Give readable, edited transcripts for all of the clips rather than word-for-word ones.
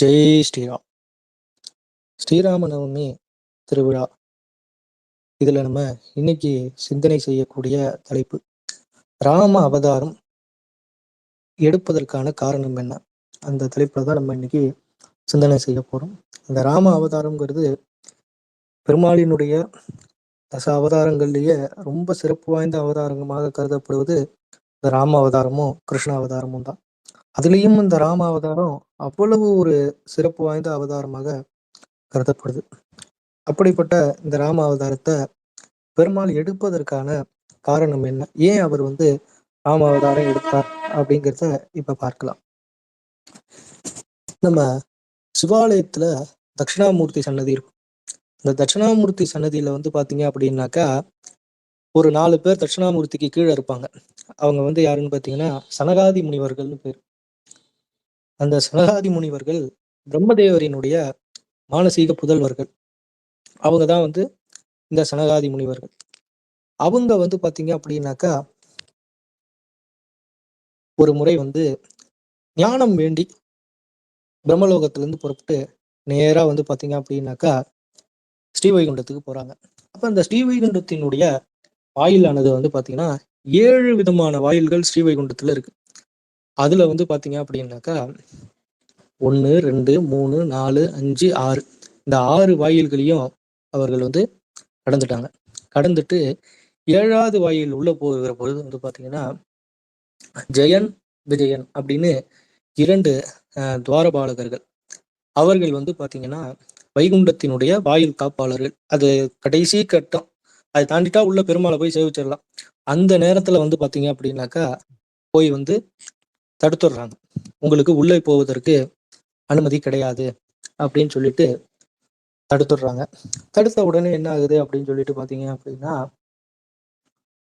ஜெய் ஸ்ரீராம். ஸ்ரீராம நவமி திருவிழா. இதுல நம்ம இன்னைக்கு சிந்தனை செய்யக்கூடிய தலைப்பு, ராம அவதாரம் எடுப்பதற்கான காரணம் என்ன? அந்த தலைப்புல தான் நம்ம இன்னைக்கு சிந்தனை செய்ய போறோம். இந்த ராம அவதாரம்ங்கிறது பெருமாளினுடைய தச அவதாரங்கள்லயே ரொம்ப சிறப்பு வாய்ந்த அவதாரமாக கருதப்படுவது இந்த ராம அவதாரமும் கிருஷ்ண அவதாரமும் தான். அதுலேயும் இந்த ராம அவதாரம் அவ்வளவு ஒரு சிறப்பு வாய்ந்த அவதாரமாக கருதப்படுது. அப்படிப்பட்ட இந்த ராம அவதாரத்தை பெருமாள் எடுப்பதற்கான காரணம் என்ன? ஏன் அவர் ராம அவதாரம் எடுத்தார் அப்படிங்கிறத இப்ப பார்க்கலாம். நம்ம சிவாலயத்துல தட்சிணாமூர்த்தி சன்னதி இருக்கும். இந்த தட்சிணாமூர்த்தி சன்னதியில பாத்தீங்க அப்படின்னாக்கா, ஒரு 4 பேர் தட்சிணாமூர்த்திக்கு கீழே இருப்பாங்க. அவங்க யாருன்னு பாத்தீங்கன்னா சனகாதி முனிவர்கள்னு பேர். அந்த சனகாதி முனிவர்கள் பிரம்மதேவரினுடைய மானசீக புதல்வர்கள். அவங்க தான் இந்த சனகாதி முனிவர்கள். அவங்க பாத்தீங்க அப்படின்னாக்கா, ஒரு முறை ஞானம் வேண்டி பிரம்மலோகத்திலிருந்து புறப்பட்டு நேரா பாத்தீங்க அப்படின்னாக்கா ஸ்ரீவைகுண்டத்துக்கு போறாங்க. அப்ப அந்த ஸ்ரீவைகுண்டத்தினுடைய வாயிலானது பாத்தீங்கன்னா 7 விதமான வாயில்கள் ஸ்ரீவைகுண்டத்துல இருக்கு. அதுல பாத்தீங்க அப்படின்னாக்கா 1, 2, 3, 4, 5, 6 இந்த 6 வாயில்களையும் அவர்கள் கடந்துட்டாங்க. கடந்துட்டு 7வது வாயில் உள்ள போகிற பொழுது பாத்தீங்கன்னா ஜெயன், விஜயன் அப்படின்னு 2 துவாரபாலகர்கள். அவர்கள் பாத்தீங்கன்னா வைகுண்டத்தினுடைய வாயில் காப்பாளர்கள். அது கடைசி கட்டம். அதை தாண்டிட்டா உள்ள பெருமாளை போய் சேவிச்சிடலாம். அந்த நேரத்துல பாத்தீங்க அப்படின்னாக்கா போய் தடுத்துடுறாங்க. உங்களுக்கு உள்ளே போவதற்கு அனுமதி கிடையாது அப்படின்னு சொல்லிட்டு தடுத்துடுறாங்க. தடுத்த உடனே என்ன ஆகுது அப்படின்னு சொல்லிட்டு பாத்தீங்க அப்படின்னா,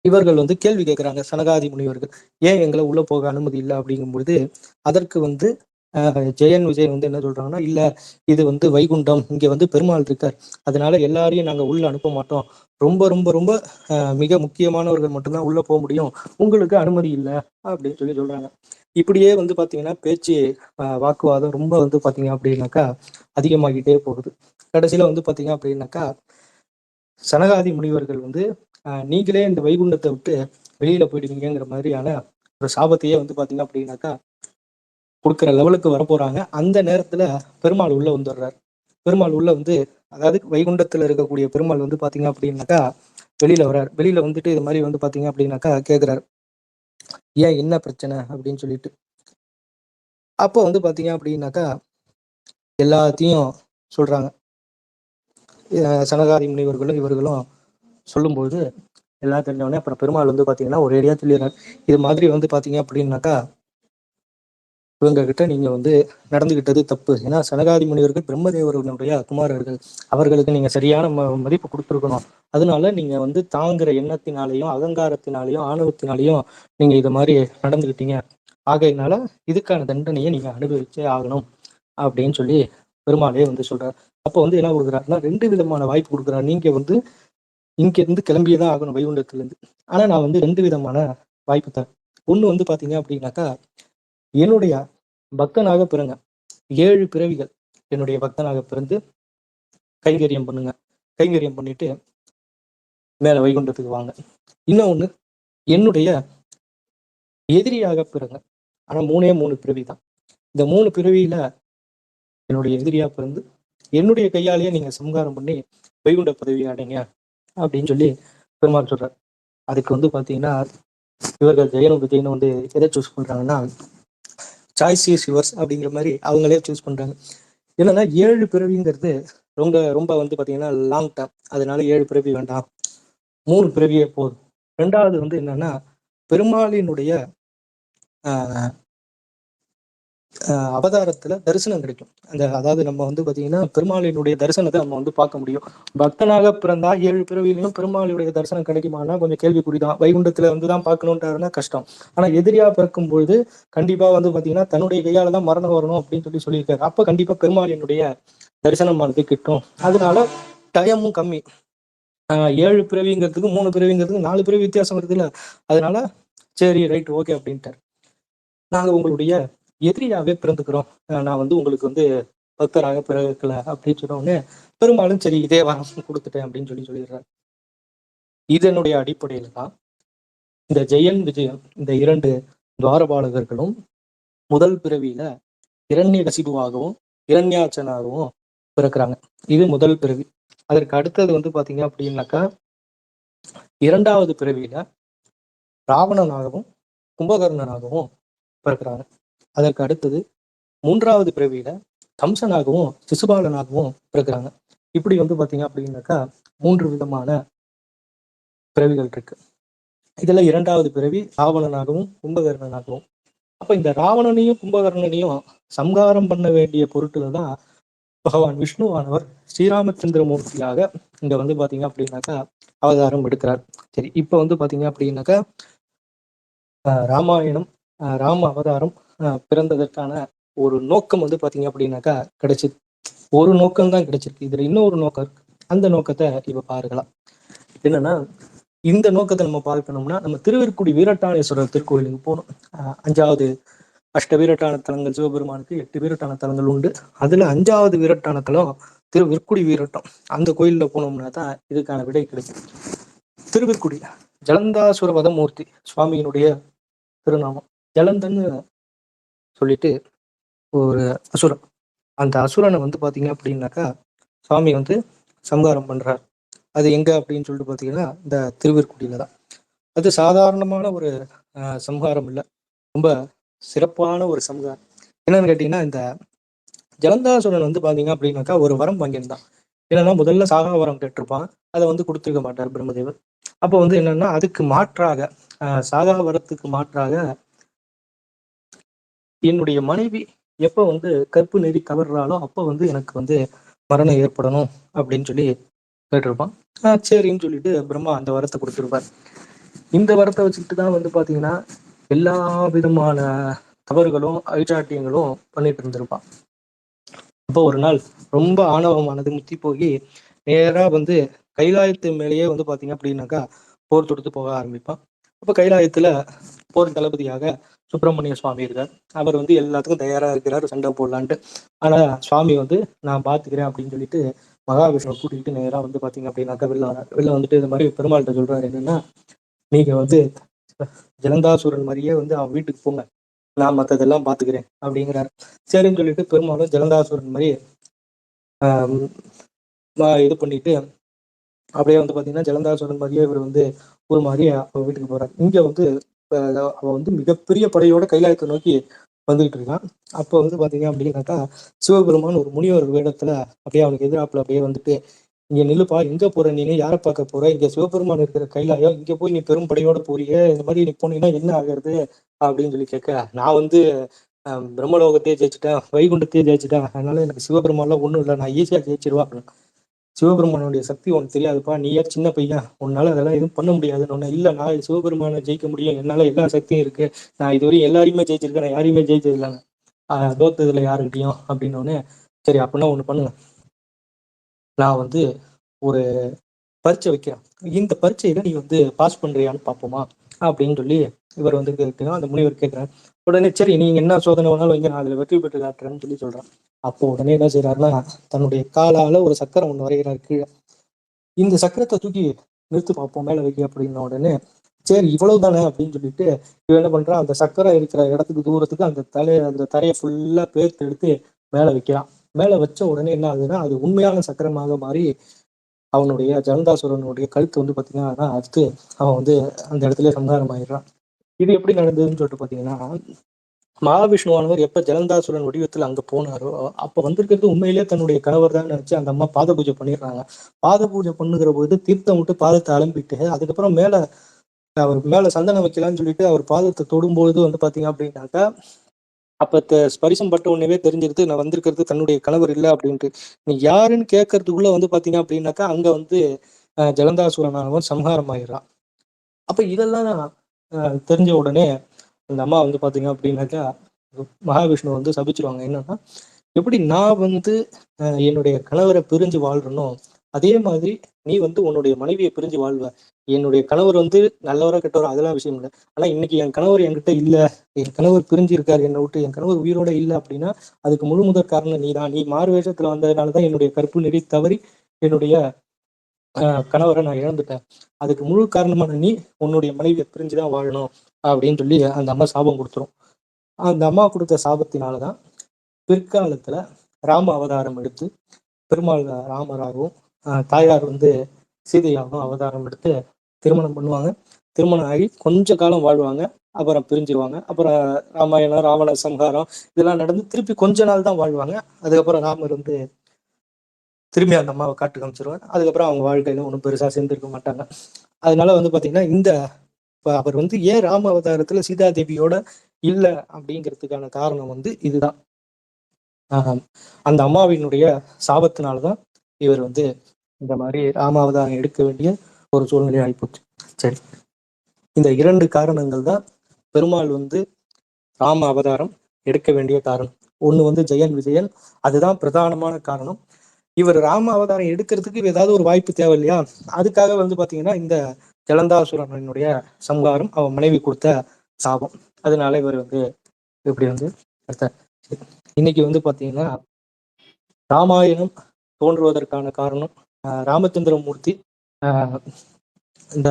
இவர்கள் கேள்வி கேட்கிறாங்க சனகாதி முனிவர்கள், ஏன் எங்களை உள்ள போக அனுமதி இல்லை அப்படிங்கும்பொழுது, அதற்கு ஜெயன், விஜய் என்ன சொல்றாங்கன்னா, இல்ல இது வைகுண்டம், இங்க பெருமாள் இருக்கார், அதனால எல்லாரையும் நாங்க உள்ள அனுப்ப மாட்டோம், ரொம்ப ரொம்ப ரொம்ப மிக முக்கியமானவர்கள் மட்டும்தான் உள்ள போக முடியும், உங்களுக்கு அனுமதி இல்லை அப்படின்னு சொல்றாங்க. இப்படியே பாத்தீங்கன்னா பேச்சு வாக்குவாதம் ரொம்ப பாத்தீங்க அப்படின்னாக்கா அதிகமாகிட்டே போகுது. கடைசியில பாத்தீங்க அப்படின்னாக்கா சனகாதி முனிவர்கள் நீங்களே இந்த வைகுண்டத்தை விட்டு வெளியில போயிடுவீங்கிற மாதிரியான ஒரு சாபத்தையே பாத்தீங்க அப்படின்னாக்கா கொடுக்குற லெவலுக்கு வர போறாங்க. அந்த நேரத்துல பெருமாள் உள்ள வந்துடுறாரு. பெருமாள் உள்ள அதாவது வைகுண்டத்துல இருக்கக்கூடிய பெருமாள் பாத்தீங்க அப்படின்னாக்கா வெளியில வர்றாரு. வெளியில வந்துட்டு இது மாதிரி பாத்தீங்க அப்படின்னாக்கா கேட்கிறாரு, ஏன் என்ன பிரச்சனை அப்படின்னு சொல்லிட்டு. அப்போ பாத்தீங்க அப்படின்னாக்கா எல்லாத்தையும் சொல்றாங்க. சனகாதி முனிவர்களும் இவர்களும் சொல்லும்போது எல்லாம் தெரிஞ்சவொடனே அப்புறம் பெருமாள் பாத்தீங்கன்னா ஒரு ஏரியா சொல்லிடுறாரு, இது மாதிரி பாத்தீங்க அப்படின்னாக்கா இவங்க கிட்ட நீங்க நடந்துகிட்டது தப்பு. ஏன்னா சனகாதி முனிவர்கள் பிரம்மதேவர்களுடைய குமாரர்கள், அவர்களுக்கு நீங்க சரியான மதிப்பு கொடுத்துருக்கணும். அதனால நீங்க தாங்குற எண்ணத்தினாலையும் அகங்காரத்தினாலையும் ஆணவத்தினாலையும் நீங்க இது மாதிரி நடந்துகிட்டீங்க. ஆகையினால இதுக்கான தண்டனையை நீங்க அனுபவிச்சே ஆகணும் அப்படின்னு சொல்லி பெருமாளே சொல்றாரு. அப்போ என்ன கொடுக்குறாருன்னா 2 விதமான வாய்ப்பு கொடுக்குறாரு. நீங்க இங்க இருந்து கிளம்பியதான் ஆகணும் வைகுண்டத்துல இருந்து. ஆனா நான் 2 விதமான வாய்ப்பு தரேன். ஒண்ணு பாத்தீங்க அப்படின்னாக்கா, என்னுடைய பக்தனாக பிறங்க, 7 பிறவிகள் என்னுடைய பக்தனாக பிறந்து கைங்கரியம் பண்ணுங்க. கைங்கரியம் பண்ணிட்டு மேல வைகுண்டத்துக்கு வாங்க. இன்னொன்னு, என்னுடைய எதிரியாக பிறங்க. ஆனா 3 பிறவி தான். இந்த 3 பிறவியில என்னுடைய எதிரியா பிறந்து என்னுடைய கையாலேயே நீங்க சம்ஹாரம் பண்ணி வைகுண்ட பதவி அடைங்க அப்படின்னு சொல்லி பெருமாள் சொல்றார். அதுக்கு பாத்தீங்கன்னா இவர்கள் ஜெயனும் விஜயனும் எதை சூஸ் பண்றாங்கன்னா, சாய்ஸ் இஸ் யுவர்ஸ் அப்படிங்கிற மாதிரி அவங்களே சூஸ் பண்றாங்க. என்னன்னா 7 பிறவிங்கிறது ரொம்ப ரொம்ப பாத்தீங்கன்னா லாங் டேர்ம். அதனால 7 பிறவி வேண்டாம், 3 பிறவியே போதும். 2வது என்னன்னா, பெருமாளினுடைய அவதாரத்துல தரிசனம் கிடைக்கும். அதாவது நம்ம பாத்தீங்கன்னா பெருமாளினுடைய தரிசனத்தை நம்ம பார்க்க முடியும். பக்தனாக பிறந்தா 7 பிறவிலையும் பெருமாளுடைய தரிசனம் கிடைக்குமானா கொஞ்சம் கேள்விக்குறிதான். வைகுண்டத்துல தான் பார்க்கணும்ன்றதுனா கஷ்டம். ஆனா எதிரியா பிறக்கும் பொழுது கண்டிப்பா பாத்தீங்கன்னா தன்னுடைய கையால தான் மரணம் வரணும் அப்படின்னு சொல்லியிருக்காரு. அப்ப கண்டிப்பா பெருமாளினுடைய தரிசனமானது கிட்டும். அதனால டயமும் கம்மி. 7 பிறவிங்கிறதுக்கு 3 பிறவிங்கிறதுக்கு 4 பிறவி வித்தியாசம் வருது இல்ல. அதனால சரி ரைட் ஓகே அப்படின்ட்டார். நாங்க உங்களுடைய எதிரியாவே பிறந்துக்கிறோம். நான் உங்களுக்கு பக்தராக பிறக்கல அப்படின்னு சொன்ன உடனே பெரும்பாலும் சரி இதே வரம் கொடுத்துட்டேன் அப்படின்னு சொல்லிடுறாரு. இதனுடைய அடிப்படையில தான் இந்த ஜெயன் விஜயன் இந்த 2 துவாரபாலகர்களும் முதல் பிறவியில இரண்யகசிபுவாகவும் இரண்யாட்சனாகவும் பிறக்கிறாங்க. இது முதல் பிறவி. அதற்கு அடுத்தது வந்து பாத்தீங்க அப்படின்னாக்கா 2வது பிறவியில ராவணனாகவும் கும்பகர்ணனாகவும் பிறக்கிறாங்க. அதற்கு அடுத்தது 3வது பிறவியில கம்சனாகவும் சிசுபாலனாகவும் பிறக்கிறாங்க. இப்படி வந்து பாத்தீங்க அப்படின்னாக்கா 3 விதமான பிறவிகள் இருக்கு. இதுல 2வது பிறவி ராவணனாகவும் கும்பகர்ணனாகவும். அப்ப இந்த ராவணனையும் கும்பகர்ணனையும் சம்ஹாரம் பண்ண வேண்டிய பொருட்டுலதான் பகவான் விஷ்ணுவானவர் ஸ்ரீராமச்சந்திரமூர்த்தியாக இங்க வந்து பாத்தீங்க அப்படின்னாக்கா அவதாரம் எடுக்கிறார். சரி, இப்ப வந்து பாத்தீங்க அப்படின்னாக்கா ராமாயணம் ராம அவதாரம் பிறந்ததற்கான ஒரு நோக்கம் வந்து பாத்தீங்க அப்படின்னாக்கா கிடைச்சி ஒரு நோக்கம் தான் கிடைச்சிருக்கு. இதுல இன்னொரு நோக்கம் இருக்கு. அந்த நோக்கத்தை இப்ப பாருக்கலாம். என்னன்னா, இந்த நோக்கத்தை நம்ம பார்க்கணும்னா நம்ம திருவிற்குடி வீரட்டானேஸ்வரர் திருக்கோயிலுக்கு போகணும். 5வது அஷ்ட வீரட்டான தலங்கள் சிவபெருமானுக்கு 8 வீரட்டான தலங்கள் உண்டு. அதுல 5வது வீரட்டான தலம் திருவிற்குடி வீரட்டம். அந்த கோயில்ல போனோம்னா தான் இதுக்கான விடை கிடைக்கும். திருவிற்குடி ஜலந்தாசுர வதமூர்த்தி சுவாமியினுடைய திருநாமம். ஜலந்தன்னு சொல்லிட்டு ஒரு அசுரன். அந்த அசுரனை வந்து பாத்தீங்க அப்படின்னாக்கா சுவாமி வந்து சம்ஹாரம் பண்றார். அது எங்க அப்படின்னு சொல்லிட்டு பாத்தீங்கன்னா இந்த திருவிற்குடியில தான். அது சாதாரணமான ஒரு சம்ஹாரம் இல்லை, ரொம்ப சிறப்பான ஒரு சம்ஹாரம். என்னன்னு கேட்டீங்கன்னா, இந்த ஜலந்தாசுரன் வந்து பாத்தீங்க அப்படின்னாக்கா ஒரு வரம் வாங்கியிருந்தான். என்னன்னா, முதல்ல சாகா வரம் கேட்டிருப்பான், அதை வந்து கொடுத்துருக்க மாட்டார் பிரம்மதேவர். அப்போ வந்து என்னன்னா, அதுக்கு மாற்றாக சாகா வரத்துக்கு மாற்றாக என்னுடைய மனைவி எப்ப வந்து கற்பு நெறி கவர்றாலோ அப்ப வந்து எனக்கு வந்து மரணம் ஏற்படணும் அப்படின்னு சொல்லி கேட்டிருப்பான். சரின்னு சொல்லிட்டு பிரம்மா அந்த வரத்தை கொடுத்துருப்பார். இந்த வரத்தை வச்சுக்கிட்டு தான் வந்து பாத்தீங்கன்னா எல்லா விதமான தவறுகளும் அழிச்சாட்டியங்களும் பண்ணிட்டு இருந்திருப்பான். அப்போ ஒரு நாள் ரொம்ப ஆணவமானது முத்தி போய் நேரா வந்து கைலாயத்து மேலேயே வந்து பாத்தீங்க அப்படின்னாக்கா போர் தொடுத்து போக ஆரம்பிப்பான். அப்ப கைலாயத்துல போர் தளபதியாக சுப்பிரமணிய சுவாமி இருக்கார். அவர் வந்து எல்லாத்துக்கும் தயாரா இருக்கிறார் சண்டை போடலான்ட்டு. ஆனா சுவாமி வந்து நான் பாத்துக்கிறேன் அப்படின்னு சொல்லிட்டு மகாவிஷ்ணுவை கூட்டிகிட்டு நேரா வந்து பாத்தீங்க அப்படின்னாக்கா வெளில வந்துட்டு இந்த மாதிரி பெருமாள்கிட்ட சொல்றாரு, என்னன்னா, நீங்க வந்து ஜலந்தாசுரன் மாதிரியே வந்து அவன் வீட்டுக்கு போங்க, நான் மற்றதெல்லாம் பாத்துக்கிறேன் அப்படிங்கிறாரு. சரின்னு சொல்லிட்டு பெருமாளும் ஜலந்தாசுரன் மாதிரி இது பண்ணிட்டு அப்படியே வந்து பாத்தீங்கன்னா ஜலந்தாசுரன் மாதிரியே இவர் வந்து ஒரு மாதிரி அவ வீட்டுக்கு போறாரு. இங்க வந்து அவ வந்து மிகப்பெரிய படையோட கைலாயத்தை நோக்கி வந்துகிட்டு இருக்கான். அப்போ வந்து பாத்தீங்க அப்படின்னாக்கா சிவபெருமான் ஒரு முனிவர் வேடத்துல அப்படியே அவனுக்கு எதிராப்புல அப்படியே வந்துட்டு, இங்க நில்லுப்பா, எங்க போற நீ, யாரை பார்க்க போற, இங்க சிவபெருமான் இருக்கிற கைலாயம், இங்க போய் நீ பெரும் படையோட போறிய, இந்த மாதிரி நீ போனீங்கன்னா என்ன ஆகுறது அப்படின்னு சொல்லி கேட்க, நான் வந்து பிரம்மலோகத்தையே ஜெயிச்சுட்டேன், வைகுண்டத்தையே ஜெயிச்சுட்டேன், அதனால எனக்கு சிவபெருமான்லாம் ஒண்ணும் இல்லை, நான் ஈஸியா ஜெயிச்சிருவா. சிவபெருமானுடைய சக்தி உனக்கு தெரியாதுப்பா, நீ ஏன் சின்ன பையன், உன்னால அதெல்லாம் எதுவும் பண்ண முடியாதுன்னு ஒண்ணு. இல்ல, நான் சிவபெருமானை ஜெயிக்க முடியும், என்னால எல்லா சக்தியும் இருக்கு, நான் இதுவரையும் எல்லாரையுமே ஜெயிச்சிருக்கேன், நான் யாரையுமே ஜெயிச்சிருக்கேன், தோத்ததுல யாருக்கிட்டையும் அப்படின்னு ஒண்ணு. சரி, அப்படின்னா ஒண்ணு பண்ணுங்க, நான் வந்து ஒரு பரீட்சை வைக்கிறேன், இந்த பரீட்சையில நீ வந்து பாஸ் பண்றியான்னு பார்ப்போமா அப்படின்னு சொல்லி இவர் வந்து கேட்கிறோம். அந்த முனிவர் கேட்கிறார். உடனே சரி, நீங்க என்ன சோதனை வேணாலும் வைங்க, நான் அதுல வெற்றி பெற்று காட்டுறேன்னு சொல்லி சொல்றான். அப்போ உடனே என்ன செய்யறாருன்னா, தன்னுடைய காலால ஒரு சக்கரம் ஒண்ணு வரைகிறார் கீழே. இந்த சக்கரத்தை தூக்கி நிறுத்து பார்ப்போம், மேல வைக்க அப்படின்ன உடனே சரி இவ்வளவுதானே அப்படின்னு சொல்லிட்டு இவன் என்ன பண்றான், அந்த சக்கரம் இருக்கிற இடத்துக்கு தூரத்துக்கு அந்த தரையை ஃபுல்லா பேர்த்து எடுத்து மேல வைக்கிறான். மேல வச்ச உடனே என்ன ஆகுதுன்னா, அது உண்மையான சக்கரமாக மாறி அவனுடைய ஜலந்தாசுரனுடைய கழுத்து வந்து பாத்தீங்கன்னா அடுத்து அவன் வந்து அந்த இடத்துல சம்ஹாரம் ஆயிடுறான். இது எப்படி நடந்ததுன்னு சொல்லிட்டு பாத்தீங்கன்னா, மகாவிஷ்ணுவானவர் எப்ப ஜலந்தாசுரன் வடிவத்துல அங்க போனாரோ அப்ப வந்திருக்கிறது உண்மையிலேயே தன்னுடைய கணவர் தான் நினைச்சு அந்த அம்மா பாத பூஜை பண்ணிடுறாங்க. பாத பூஜை பண்ணுகிற போது தீர்த்தம் விட்டு பாதத்தை அலம்பிட்டு அதுக்கப்புறம் அவர் மேல சந்தனம் வைக்கலாம்னு சொல்லிட்டு அவர் பாதத்தை தொடும்போது வந்து பாத்தீங்க அப்படின்னாக்கா அப்ப ஸ்பரிசம் பட்ட உடனே தெரிஞ்சிருது, நான் வந்திருக்கிறது தன்னுடைய கணவர் இல்லை அப்படின்ட்டு. நீ யாருன்னு கேட்கறதுக்குள்ள வந்து பாத்தீங்க அப்படின்னாக்கா அங்க வந்து ஜலந்தாசுரனானவன் சம்ஹாரம் ஆயிடுறான். அப்ப இதெல்லாம் தெரிஞ்ச உடனே அந்த அம்மா வந்து பாத்தீங்க அப்படின்னாக்கா மகாவிஷ்ணு வந்து சபிச்சிருவாங்க. என்னன்னா, எப்படி நான் வந்து என்னுடைய கணவரை பிரிஞ்சு வாழ்றனோ அதே மாதிரி நீ வந்து உன்னுடைய மனைவியை பிரிஞ்சு வாழ்வ. என்னுடைய கணவர் வந்து நல்லவரா கெட்டவரா அதெல்லாம் விஷயம் இல்ல. ஆனா இன்னைக்கு என் கணவர் என்கிட்ட இல்ல. என் கணவர் பிரிஞ்சு இருக்காரு என்னை விட்டு. என் கணவர் உயிரோட இல்ல அப்படின்னா, அதுக்கு முழு முதற் காரணம் நீதான். நீ மாறு வேஷத்துல வந்ததுனால தான் என்னுடைய கற்பு நெறி தவறி என்னுடைய கணவரை நான் இழந்துட்டேன். அதுக்கு முழு காரணமான நீ உன்னுடைய மனைவியை பிரிஞ்சு தான் வாழணும் அப்படின்னு சொல்லி அந்த அம்மா சாபம் குடுத்துரும். அந்த அம்மா குடுத்த சாபத்தினால தான் பிற்காலத்துல ராம அவதாரம் எடுத்து பெருமாள் ராமராகவும், தாயார் வந்து சீதையாகவும் அவதாரம் எடுத்து திருமணம் பண்ணுவாங்க. திருமணம் ஆகி கொஞ்ச காலம் வாழ்வாங்க. அப்புறம் பிரிஞ்சிருவாங்க. அப்புறம் ராமாயணம், ராவண சம்ஹாரம் இதெல்லாம் நடந்து திருப்பி கொஞ்ச நாள் தான் வாழ்வாங்க. அதுக்கப்புறம் ராமர் வந்து திரும்பி அந்த அம்மாவை காட்டுக்கு அனுப்பிச்சிருவார். அதுக்கப்புறம் அவங்க வாழ்க்கையில ஒண்ணும் பெருசா சேர்ந்திருக்க மாட்டாங்க. அதனால வந்து பாத்தீங்கன்னா, இப்ப அவர் வந்து ஏன் ராம அவதாரத்துல சீதா தேவியோட இல்ல அப்படிங்கிறதுக்கான காரணம் வந்து இதுதான். ஆஹ் அந்த அம்மாவினுடைய சாபத்தினால தான் இவர் வந்து இந்த மாதிரி ராம அவதாரம் எடுக்க வேண்டிய ஒரு சூழ்நிலை ஆயிப்போச்சு. சரி, இந்த 2 காரணங்கள் தான் பெருமாள் வந்து ராம அவதாரம் எடுக்க வேண்டிய காரணம். ஒண்ணு வந்து ஜெயன் விஜயன், அதுதான் பிரதானமான காரணம். இவர் ராம அவதாரம் எடுக்கிறதுக்கு ஏதாவது ஒரு வாய்ப்பு தேவை இல்லையா? அதுக்காக வந்து பாத்தீங்கன்னா இந்த ஜலந்தாசுரனுடைய சம்ஹாரம் அவன் மனைவி கொடுத்த சாபம். அதனால இவர் வந்து இப்படி வந்து எடுத்தார். இன்னைக்கு வந்து பாத்தீங்கன்னா ராமாயணம் தோன்றுவதற்கான காரணம் ராமச்சந்திரமூர்த்தி ஆஹ் இந்த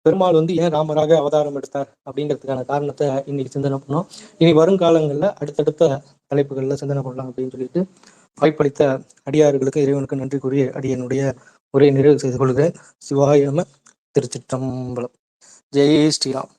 பெருமாள் வந்து ஏன் ராமராக அவதாரம் எடுத்தார் அப்படிங்கிறதுக்கான காரணத்தை இன்னைக்கு சிந்தனை பண்ணோம். இனி வருங்காலங்கள்ல அடுத்தடுத்த தலைப்புகள்ல சிந்தனை பண்ணலாம் அப்படின்னு சொல்லிட்டு வாய்ப்பளித்த அடியார்களுக்கு இறைவனுக்கு நன்றி கூறி அடியனுடைய உரையை நிறைவு செய்து கொள்கிறேன். சிவாய நம. திருச்சிற்றம்பலம். ஜெய் ஸ்ரீராம்.